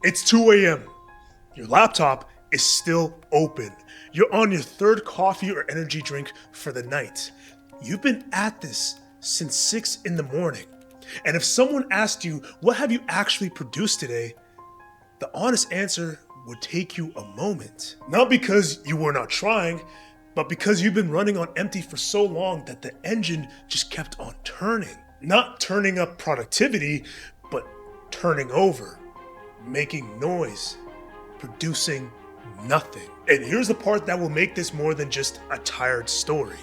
It's 2 a.m. Your laptop is still open. You're on your third coffee or energy drink for the night. You've been at this since 6 in the morning. And if someone asked you, what have you actually produced today? The honest answer would take you a moment. Not because you were not trying, but because you've been running on empty for so long that the engine just kept on turning. Not turning up productivity, but turning over, making noise, producing nothing. And here's the part that will make this more than just a tired story.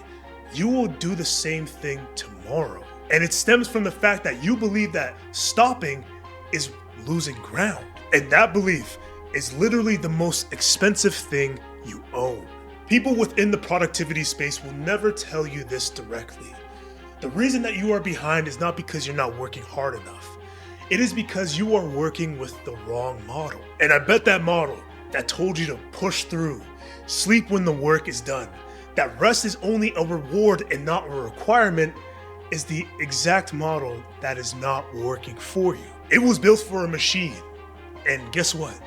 You will do the same thing tomorrow. And it stems from the fact that you believe that stopping is losing ground. And that belief is literally the most expensive thing you own. People within the productivity space will never tell you this directly. The reason that you are behind is not because you're not working hard enough. It is because you are working with the wrong model. And I bet that model that told you to push through, sleep when the work is done, that rest is only a reward and not a requirement, is the exact model that is not working for you. It was built for a machine. And guess what?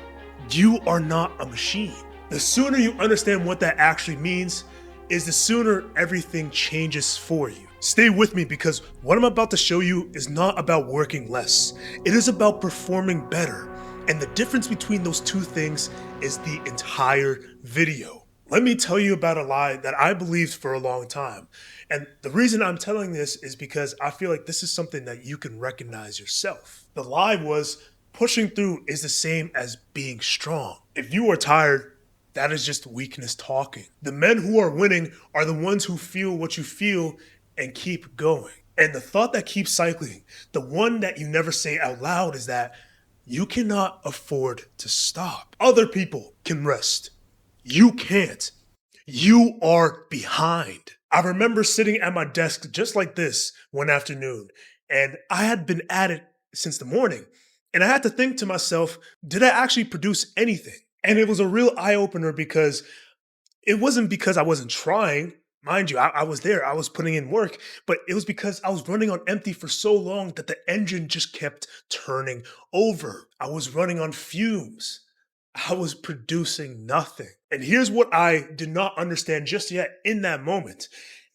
You are not a machine. The sooner you understand what that actually means, is the sooner everything changes for you. Stay with me because what I'm about to show you is not about working less. It is about performing better. And the difference between those two things is the entire video. Let me tell you about a lie that I believed for a long time. And the reason I'm telling this is because I feel like this is something that you can recognize yourself. The lie was pushing through is the same as being strong. If you are tired, that is just weakness talking. The men who are winning are the ones who feel what you feel and keep going. And the thought that keeps cycling, the one that you never say out loud, is that you cannot afford to stop. Other people can rest. You can't. You are behind. I remember sitting at my desk just like this one afternoon, and I had been at it since the morning. And I had to think to myself, did I actually produce anything? And it was a real eye-opener because it wasn't because I wasn't trying. Mind you, I was there, I was putting in work, but it was because I was running on empty for so long that the engine just kept turning over. I was running on fumes. I was producing nothing. And here's what I did not understand just yet in that moment.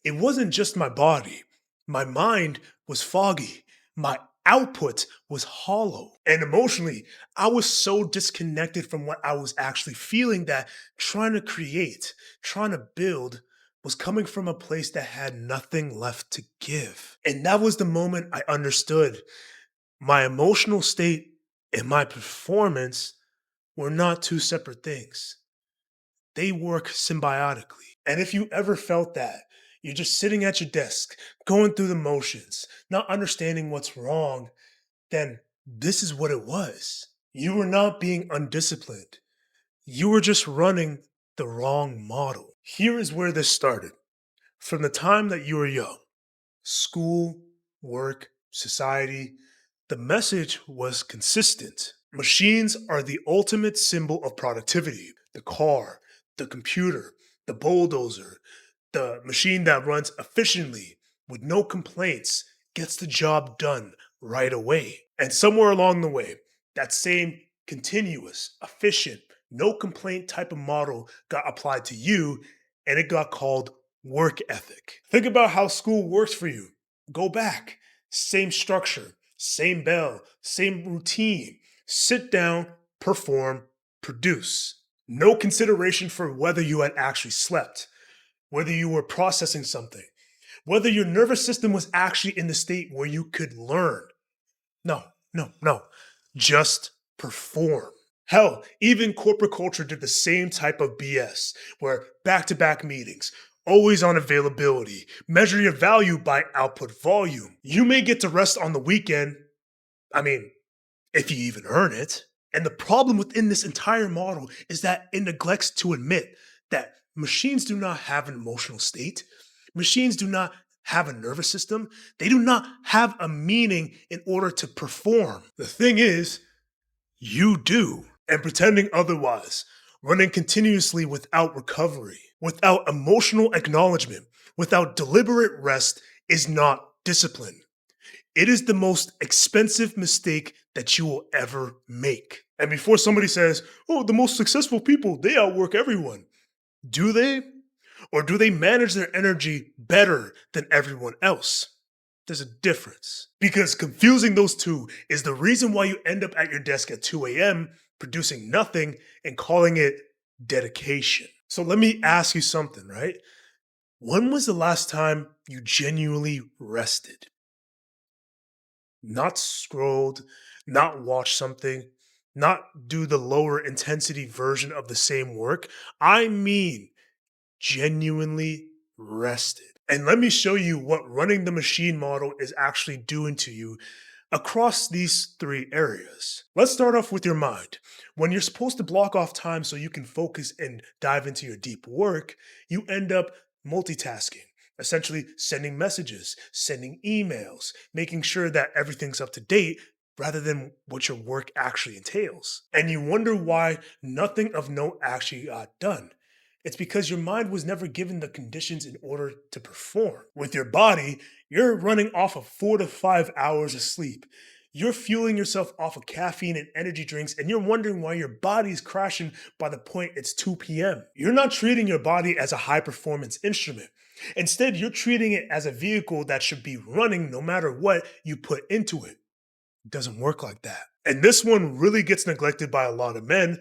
It wasn't just my body. My mind was foggy. My output was hollow. And emotionally, I was so disconnected from what I was actually feeling that trying to create, trying to build, was coming from a place that had nothing left to give. And that was the moment I understood my emotional state and my performance were not two separate things. They work symbiotically. And if you ever felt that, you're just sitting at your desk, going through the motions, not understanding what's wrong, then this is what it was. You were not being undisciplined. You were just running the wrong model. Here is where this started. From the time that you were young, school, work, society, the message was consistent. Machines are the ultimate symbol of productivity. The car, the computer, the bulldozer, the machine that runs efficiently with no complaints gets the job done right away. And somewhere along the way, that same continuous, efficient, no complaint type of model got applied to you and it got called work ethic. Think about how school works for you. Go back. Same structure, same bell, same routine. Sit down, perform, produce. No consideration for whether you had actually slept, whether you were processing something, whether your nervous system was actually in the state where you could learn. No, no, no. Just perform. Hell, even corporate culture did the same type of BS, where back-to-back meetings, always on availability, measure your value by output volume. You may get to rest on the weekend. I mean, if you even earn it. And the problem within this entire model is that it neglects to admit that machines do not have an emotional state. Machines do not have a nervous system. They do not have a meaning in order to perform. The thing is, you do. And pretending otherwise, running continuously without recovery, without emotional acknowledgement, without deliberate rest is not discipline. It is the most expensive mistake that you will ever make. And before somebody says, oh, the most successful people, they outwork everyone. Do they? Or do they manage their energy better than everyone else? There's a difference. Because confusing those two is the reason why you end up at your desk at 2 a.m. producing nothing and calling it dedication. So let me ask you something, right? When was the last time you genuinely rested? Not scrolled, not watched something, not do the lower intensity version of the same work. I mean, genuinely rested. And let me show you what running the machine model is actually doing to you across these three areas. Let's start off with your mind. When you're supposed to block off time so you can focus and dive into your deep work, you end up multitasking, essentially sending messages, sending emails, making sure that everything's up to date rather than what your work actually entails. And you wonder why nothing of note actually got done. It's because your mind was never given the conditions in order to perform. With your body, you're running off of 4 to 5 hours of sleep. You're fueling yourself off of caffeine and energy drinks, and you're wondering why your body's crashing by the point it's 2 p.m. You're not treating your body as a high performance instrument. Instead, you're treating it as a vehicle that should be running no matter what you put into it. It doesn't work like that. And this one really gets neglected by a lot of men,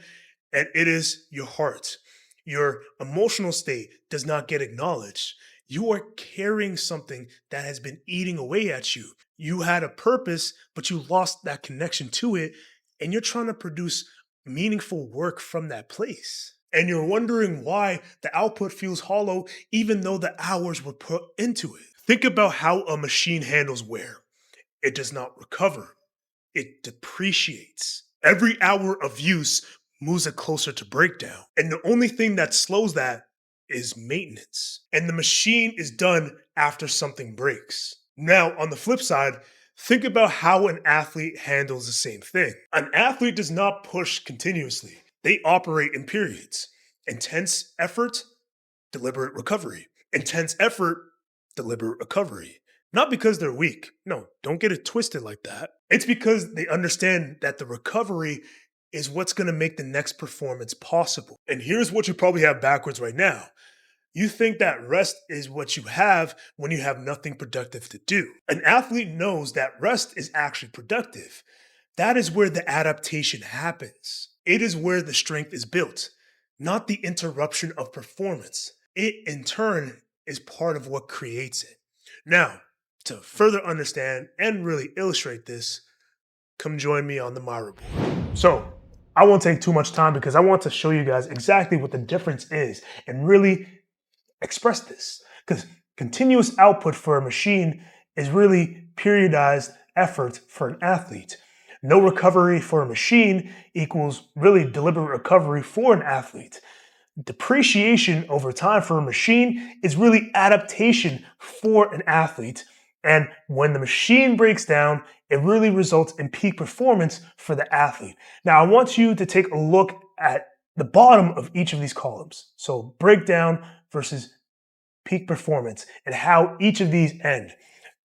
and it is your heart. Your emotional state does not get acknowledged. You are carrying something that has been eating away at you. You had a purpose, but you lost that connection to it, and you're trying to produce meaningful work from that place. And you're wondering why the output feels hollow, even though the hours were put into it. Think about how a machine handles wear. It does not recover, it depreciates. Every hour of use moves it closer to breakdown. And the only thing that slows that is maintenance. And the machine is done after something breaks. Now, on the flip side, think about how an athlete handles the same thing. An athlete does not push continuously. They operate in periods. Intense effort, deliberate recovery. Intense effort, deliberate recovery. Not because they're weak. No, don't get it twisted like that. It's because they understand that the recovery is what's going to make the next performance possible. And here's what you probably have backwards right now. You think that rest is what you have when you have nothing productive to do. An athlete knows that rest is actually productive. That is where the adaptation happens. It is where the strength is built, not the interruption of performance. It, in turn, is part of what creates it. Now, to further understand and really illustrate this, come join me on the Myra board. So, I won't take too much time because I want to show you guys exactly what the difference is and really express this. Because continuous output for a machine is really periodized effort for an athlete. No recovery for a machine equals really deliberate recovery for an athlete. Depreciation over time for a machine is really adaptation for an athlete. And when the machine breaks down, it really results in peak performance for the athlete. Now, I want you to take a look at the bottom of each of these columns. So breakdown versus peak performance and how each of these end.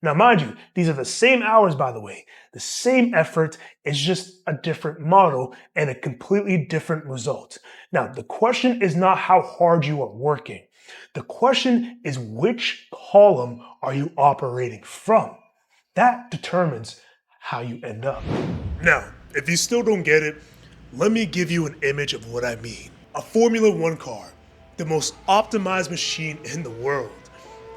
Now, mind you, these are the same hours, by the way, the same effort, it's just a different model and a completely different result. Now, the question is not how hard you are working. The question is which column are you operating from? That determines how you end up. Now, if you still don't get it, let me give you an image of what I mean. A Formula One car, the most optimized machine in the world,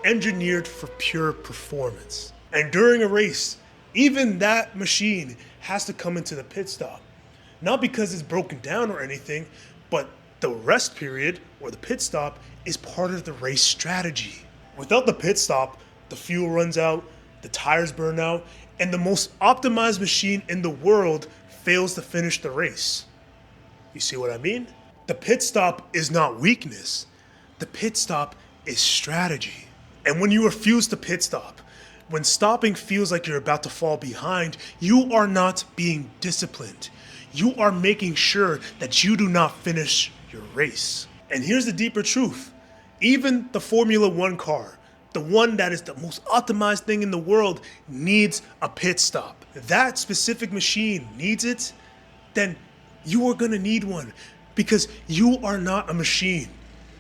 engineered for pure performance. And during a race, even that machine has to come into the pit stop. Not because it's broken down or anything, but the rest period or the pit stop is part of the race strategy. Without the pit stop, the fuel runs out, the tires burn out, and the most optimized machine in the world fails to finish the race. You see what I mean? The pit stop is not weakness. The pit stop is strategy. And when you refuse to pit stop, when stopping feels like you're about to fall behind, you are not being disciplined. You are making sure that you do not finish your race. And here's the deeper truth. Even the Formula One car, the one that is the most optimized thing in the world, needs a pit stop. that specific machine needs it, then you are gonna need one because you are not a machine.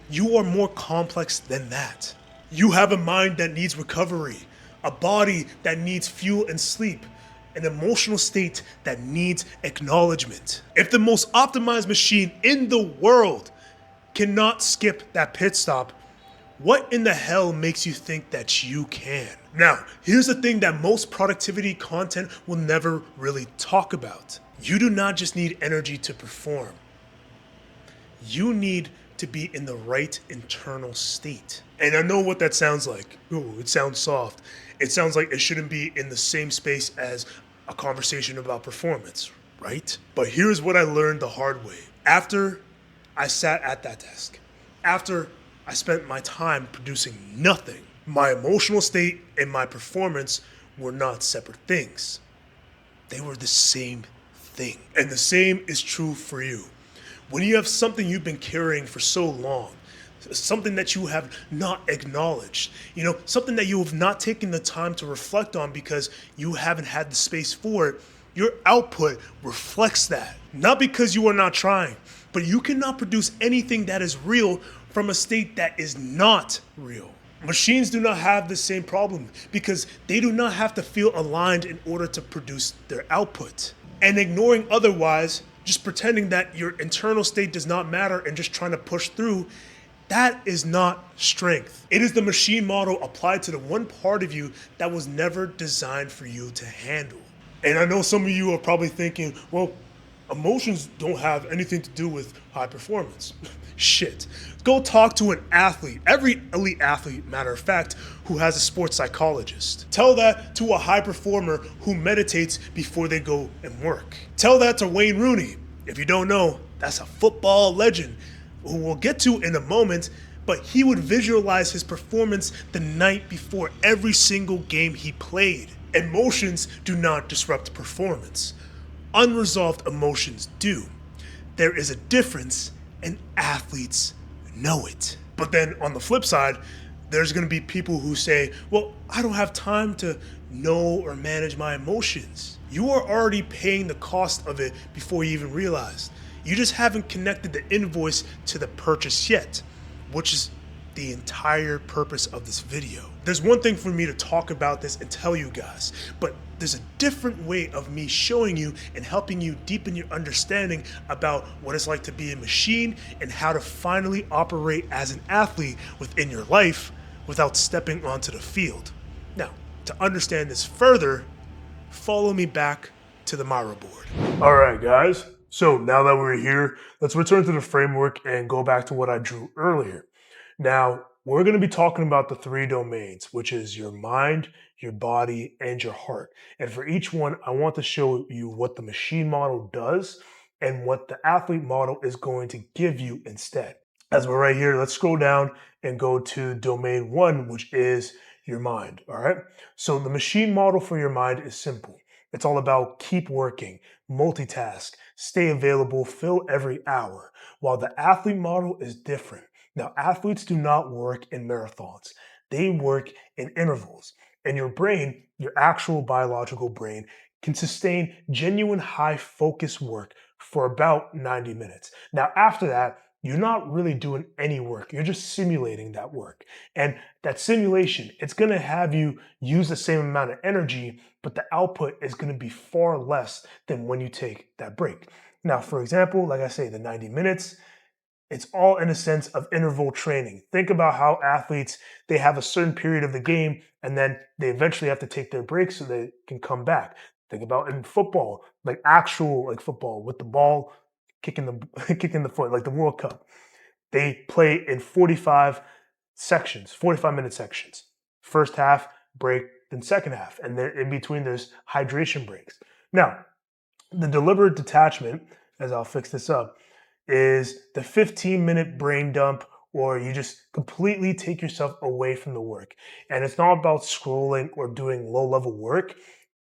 You are more complex than that. You have a mind that needs recovery, a body that needs fuel and sleep, an emotional state that needs acknowledgement. If the most optimized machine in the world cannot skip that pit stop, what in the hell makes you think that you can? Now, here's the thing that most productivity content will never really talk about. You do not just need energy to perform. You need to be in the right internal state. And I know what that sounds like. Ooh, it sounds soft. It sounds like it shouldn't be in the same space as a conversation about performance, right? But here's what I learned the hard way. After I sat at that desk, after I spent my time producing nothing, my emotional state and my performance were not separate things. They were the same thing. And the same is true for you. When you have something you've been carrying for so long, something that you have not acknowledged, something that you have not taken the time to reflect on because you haven't had the space for it, your output reflects that. Not because you are not trying, but you cannot produce anything that is real from a state that is not real. Machines do not have the same problem because they do not have to feel aligned in order to produce their output. And ignoring otherwise, just pretending that your internal state does not matter and just trying to push through, that is not strength. It is the machine model applied to the one part of you that was never designed for you to handle. And I know some of you are probably thinking, well, emotions don't have anything to do with high performance. Shit. Go talk to an athlete, every elite athlete, matter of fact, who has a sports psychologist. Tell that to a high performer who meditates before they go and work. Tell that to Wayne Rooney. If you don't know, that's a football legend who we'll get to in a moment, but he would visualize his performance the night before every single game he played. Emotions do not disrupt performance. Unresolved emotions do. There is a difference, and athletes know it. But then on the flip side, there's going to be people who say, well, I don't have time to know or manage my emotions. You are already paying the cost of it before you even realized. You just haven't connected the invoice to the purchase yet, which is the entire purpose of this video. There's one thing for me to talk about this and tell you guys, but there's a different way of me showing you and helping you deepen your understanding about what it's like to be a machine and how to finally operate as an athlete within your life without stepping onto the field. Now, to understand this further, follow me back to the Miro board. All right, guys. So now that we're here, let's return to the framework and go back to what I drew earlier. Now, we're going to be talking about the 3 domains, which is your mind, your body, and your heart. And for each one, I want to show you what the machine model does and what the athlete model is going to give you instead. As we're right here, let's scroll down and go to domain 1, which is your mind. All right. So the machine model for your mind is simple. It's all about keep working, multitask, stay available, fill every hour, while the athlete model is different. Now, athletes do not work in marathons. They work in intervals. And your brain, your actual biological brain, can sustain genuine high focus work for about 90 minutes. Now, after that, you're not really doing any work. You're just simulating that work. And that simulation, it's going to have you use the same amount of energy, but the output is going to be far less than when you take that break. Now, for example, like I say, the 90 minutes, it's all in a sense of interval training. Think about how athletes, they have a certain period of the game and then they eventually have to take their breaks so they can come back. Think about in football, like actual like football with the ball kicking the kicking the foot, like the World Cup. They play in 45 sections, 45-minute sections. First half, break, then second half. And then in between there's hydration breaks. Now, the deliberate detachment, as I'll fix this up, is the 15-minute brain dump, or you just completely take yourself away from the work. And it's not about scrolling or doing low-level work.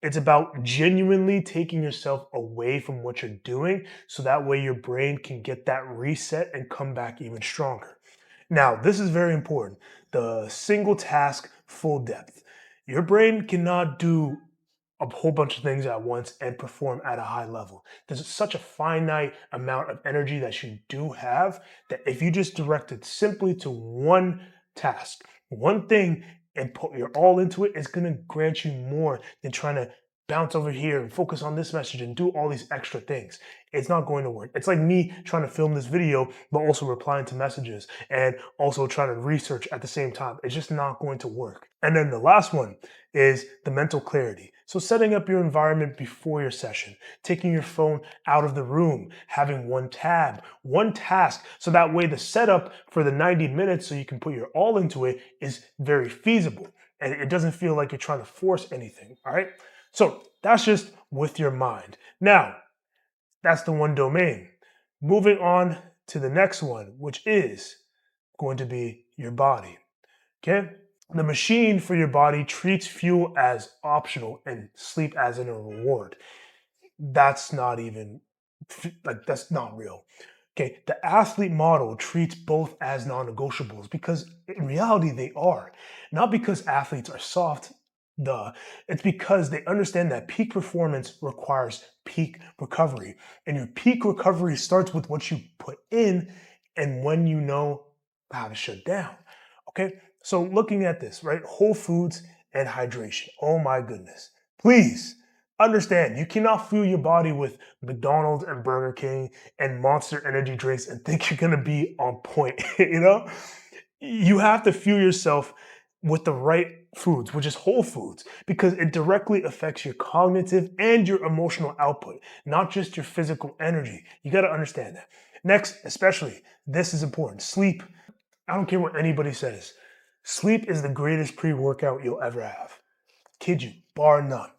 It's about genuinely taking yourself away from what you're doing so that way your brain can get that reset and come back even stronger. Now, this is very important. The single task, full depth. Your brain cannot do a whole bunch of things at once and perform at a high level. There's such a finite amount of energy that you do have that if you just direct it simply to one task, one thing, and put your all into it, it's going to grant you more than trying to bounce over here and focus on this message and do all these extra things. It's not going to work. It's like me trying to film this video, but also replying to messages and also trying to research at the same time. It's just not going to work. And then the last one is the mental clarity. So setting up your environment before your session, taking your phone out of the room, having one tab, one task, so that way the setup for the 90 minutes so you can put your all into it is very feasible and it doesn't feel like you're trying to force anything, all right? So that's just with your mind. Now, that's the one domain. Moving on to the next one, which is going to be your body, okay? The machine for your body treats fuel as optional and sleep as in a reward. That's not even, that's not real. Okay, the athlete model treats both as non-negotiables because in reality they are. Not because athletes are soft, duh. It's because they understand that peak performance requires peak recovery. And your peak recovery starts with what you put in and when you know how to shut down. Okay, so looking at this, right? Whole foods and hydration. Oh my goodness. Please understand, you cannot fuel your body with McDonald's and Burger King and Monster energy drinks and think you're gonna be on point, you know? You have to fuel yourself with the right foods, which is whole foods, because it directly affects your cognitive and your emotional output, not just your physical energy. You gotta understand that. Next, especially, this is important, sleep. I don't care what anybody says. Sleep is the greatest pre-workout you'll ever have. Kid you, bar none.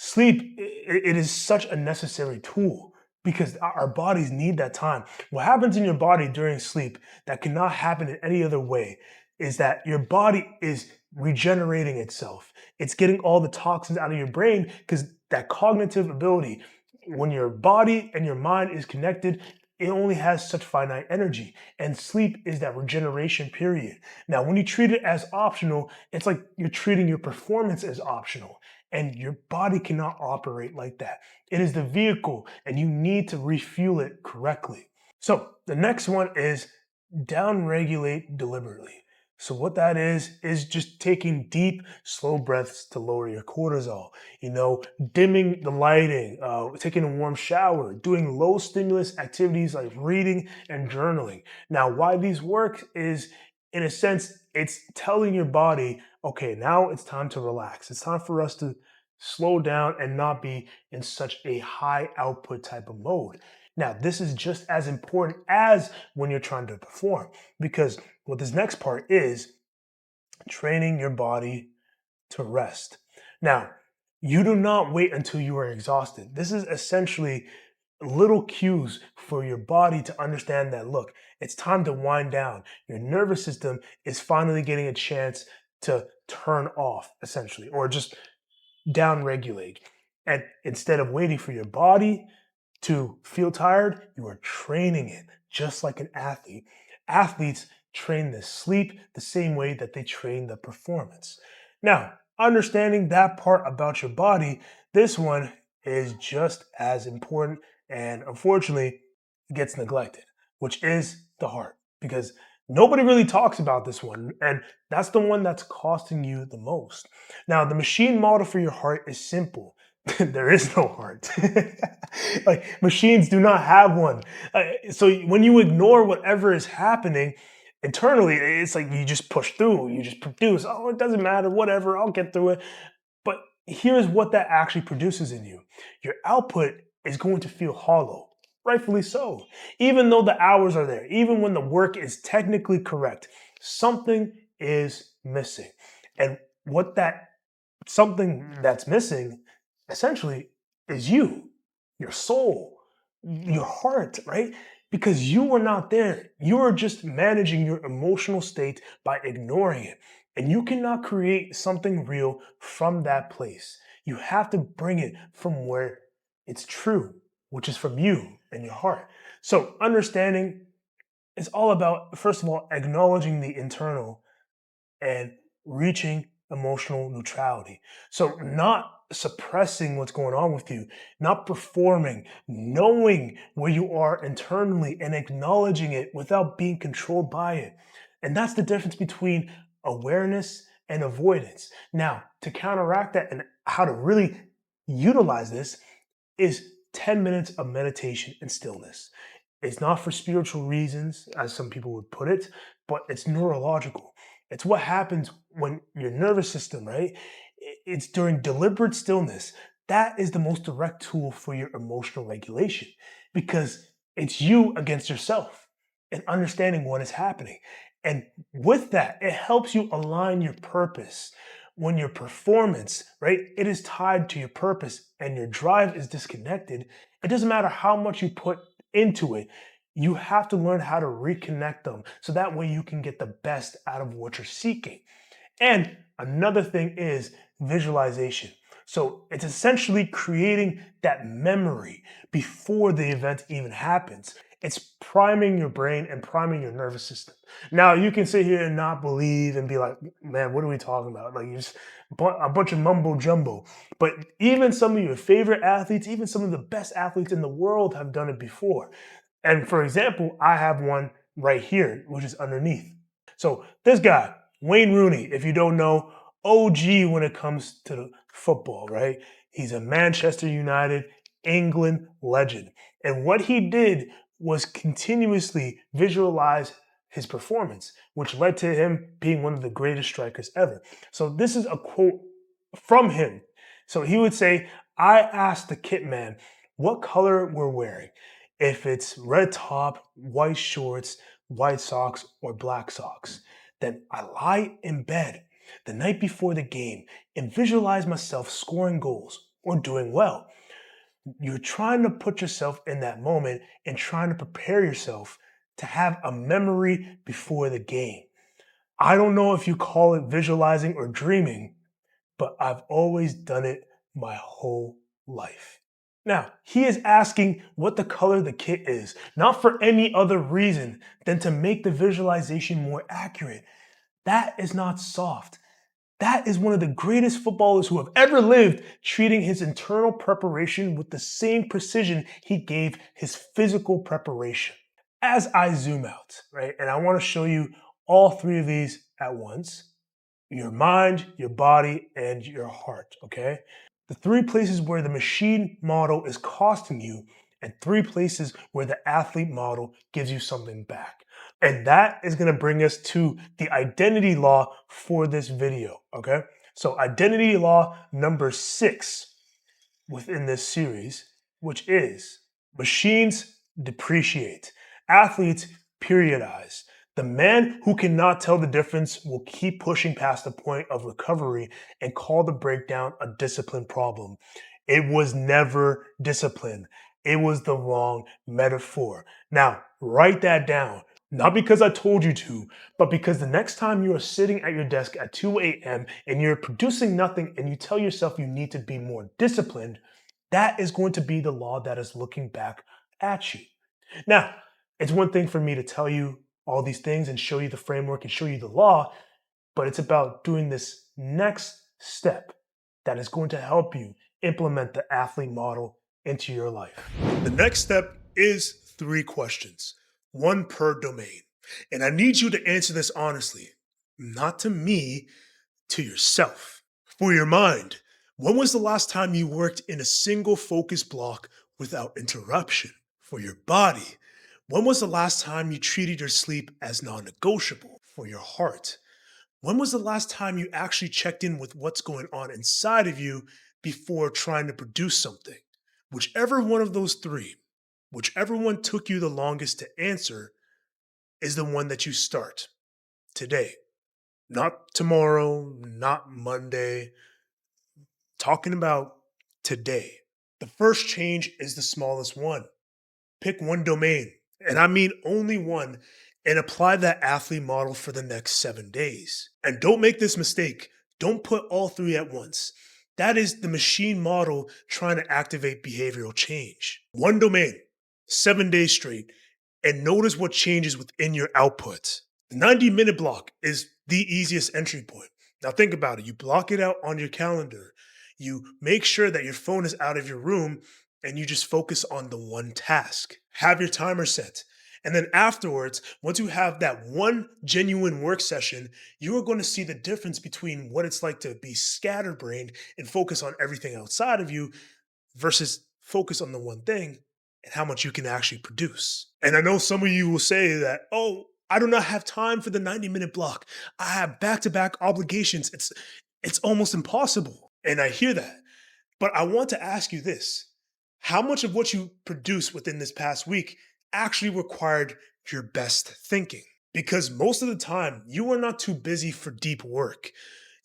Sleep, it is such a necessary tool because our bodies need that time. What happens in your body during sleep that cannot happen in any other way is that your body is regenerating itself. It's getting all the toxins out of your brain because that cognitive ability, when your body and your mind is connected, it only has such finite energy. And sleep is that regeneration period. Now, when you treat it as optional, it's like you're treating your performance as optional. And your body cannot operate like that. It is the vehicle, and you need to refuel it correctly. So, the next one is downregulate deliberately. So, what that is just taking deep, slow breaths to lower your cortisol. You know, dimming the lighting, taking a warm shower, doing low stimulus activities like reading and journaling. Now, why these work is, in a sense, it's telling your body, okay, now it's time to relax. It's time for us to slow down and not be in such a high output type of mode. Now, this is just as important as when you're trying to perform because what this next part is training your body to rest. Now, you do not wait until you are exhausted. This is essentially little cues for your body to understand that, look, it's time to wind down. Your nervous system is finally getting a chance to turn off, essentially, or just down regulate. And instead of waiting for your body to feel tired, you are training it just like an athlete. Athletes train the sleep the same way that they train the performance. Now, understanding that part about your body, this one is just as important and unfortunately it gets neglected, which is the heart because nobody really talks about this one and that's the one that's costing you the most. Now, the machine model for your heart is simple. There is no heart. Like machines do not have one. So when you ignore whatever is happening internally, it's like you just push through, you just produce. Oh, it doesn't matter, whatever, I'll get through it. But here's what that actually produces in you. Your output is going to feel hollow, rightfully so. Even though the hours are there, even when the work is technically correct, something is missing. And what that something that's missing essentially is you, your soul, your heart, right? Because you were not there. You are just managing your emotional state by ignoring it. And you cannot create something real from that place. You have to bring it from where it's true, which is from you and your heart. So, understanding is all about, first of all, acknowledging the internal and reaching emotional neutrality. So, not suppressing what's going on with you, not performing, knowing where you are internally and acknowledging it without being controlled by it. And that's the difference between awareness and avoidance. Now, to counteract that and how to really utilize this is 10 minutes of meditation and stillness. It's not for spiritual reasons, as some people would put it, but it's neurological. It's what happens when your nervous system, right? It's during deliberate stillness. That is the most direct tool for your emotional regulation because it's you against yourself and understanding what is happening. And with that, it helps you align your purpose. When your performance, right, it is tied to your purpose and your drive is disconnected, it doesn't matter how much you put into it. You have to learn how to reconnect them so that way you can get the best out of what you're seeking. And another thing is visualization. So it's essentially creating that memory before the event even happens. It's priming your brain and priming your nervous system. Now you can sit here and not believe and be like, man, what are we talking about? Like you just a bunch of mumbo jumbo. But even some of your favorite athletes, even some of the best athletes in the world have done it before. And for example, I have one right here, which is underneath. So this guy, Wayne Rooney, if you don't know, OG when it comes to the football, right? He's a Manchester United, England legend. And what he did was continuously visualize his performance, which led to him being one of the greatest strikers ever. So this is a quote from him. So he would say, I asked the kit man what color we're wearing. If it's red top, white shorts, white socks, or black socks. Then I lie in bed the night before the game and visualize myself scoring goals or doing well. You're trying to put yourself in that moment and trying to prepare yourself to have a memory before the game. I don't know if you call it visualizing or dreaming, but I've always done it my whole life. Now, he is asking what the color of the kit is, not for any other reason than to make the visualization more accurate. That is not soft. That is one of the greatest footballers who have ever lived, treating his internal preparation with the same precision he gave his physical preparation. As I zoom out, right, and I want to show you all three of these at once, your mind, your body, and your heart, okay? The three places where the machine model is costing you, and three places where the athlete model gives you something back. And that is gonna bring us to the identity law for this video, okay? So identity law number 6 within this series, which is machines depreciate, athletes periodize. The man who cannot tell the difference will keep pushing past the point of recovery and call the breakdown a discipline problem. It was never discipline. It was the wrong metaphor. Now, write that down. Not because I told you to, but because the next time you are sitting at your desk at 2 a.m. and you're producing nothing and you tell yourself you need to be more disciplined, that is going to be the law that is looking back at you. Now, it's one thing for me to tell you all these things and show you the framework and show you the law, but it's about doing this next step that is going to help you implement the athlete model into your life. The next step is 3 questions, 1 per domain. And I need you to answer this honestly, not to me, to yourself. For your mind, when was the last time you worked in a single focus block without interruption? For your body, when was the last time you treated your sleep as non negotiable? For your heart, when was the last time you actually checked in with what's going on inside of you before trying to produce something? Whichever one of those 3, whichever one took you the longest to answer, is the one that you start today. Not tomorrow, not Monday. Talking about today. The first change is the smallest one. Pick one domain, and I mean only one, and apply that athlete model for the next 7 days. And don't make this mistake. Don't put all 3 at once. That is the machine model trying to activate behavioral change. One domain, 7 days straight, and notice what changes within your output. The 90-minute block is the easiest entry point. Now think about it. You block it out on your calendar. You make sure that your phone is out of your room and you just focus on the one task. Have your timer set. And then afterwards, once you have that one genuine work session, you are going to see the difference between what it's like to be scatterbrained and focus on everything outside of you versus focus on the one thing and how much you can actually produce. And I know some of you will say that, oh, I do not have time for the 90-minute block. I have back-to-back obligations. It's almost impossible. And I hear that. But I want to ask you this. How much of what you produced within this past week actually required your best thinking? Because most of the time, you are not too busy for deep work.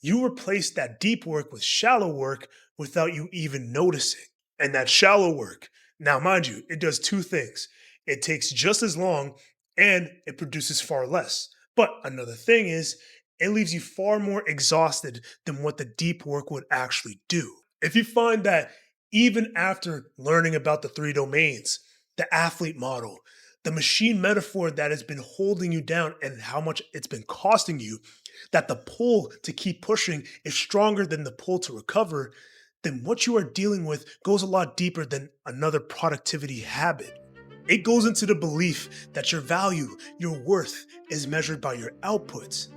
You replace that deep work with shallow work without you even noticing. And that shallow work, now mind you, it does two things. It takes just as long and it produces far less. But another thing is, it leaves you far more exhausted than what the deep work would actually do. If you find that even after learning about the three domains, the athlete model, the machine metaphor that has been holding you down and how much it's been costing you, that the pull to keep pushing is stronger than the pull to recover, then what you are dealing with goes a lot deeper than another productivity habit. It goes into the belief that your value, your worth is measured by your outputs,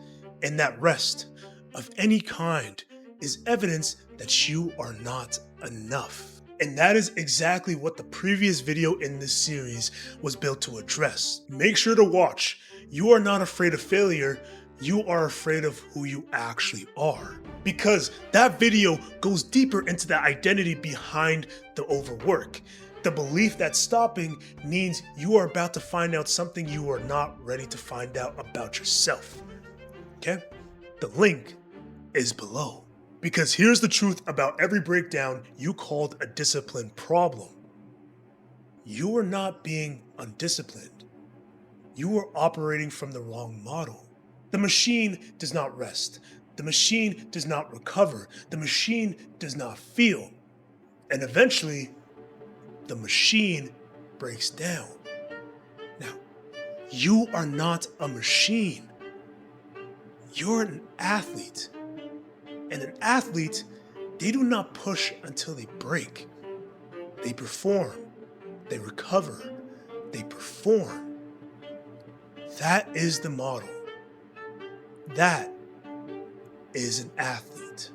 and that rest of any kind is evidence that you are not enough. And that is exactly what the previous video in this series was built to address. Make sure to watch. You are not afraid of failure, you are afraid of who you actually are. Because that video goes deeper into the identity behind the overwork. The belief that stopping means you are about to find out something you are not ready to find out about yourself. Okay? The link is below. Because here's the truth about every breakdown you called a discipline problem. You are not being undisciplined. You are operating from the wrong model. The machine does not rest. The machine does not recover. The machine does not feel. And eventually, the machine breaks down. Now, you are not a machine. You're an athlete. And an athlete, they do not push until they break. They perform. They recover. They perform. That is the model. That is an athlete.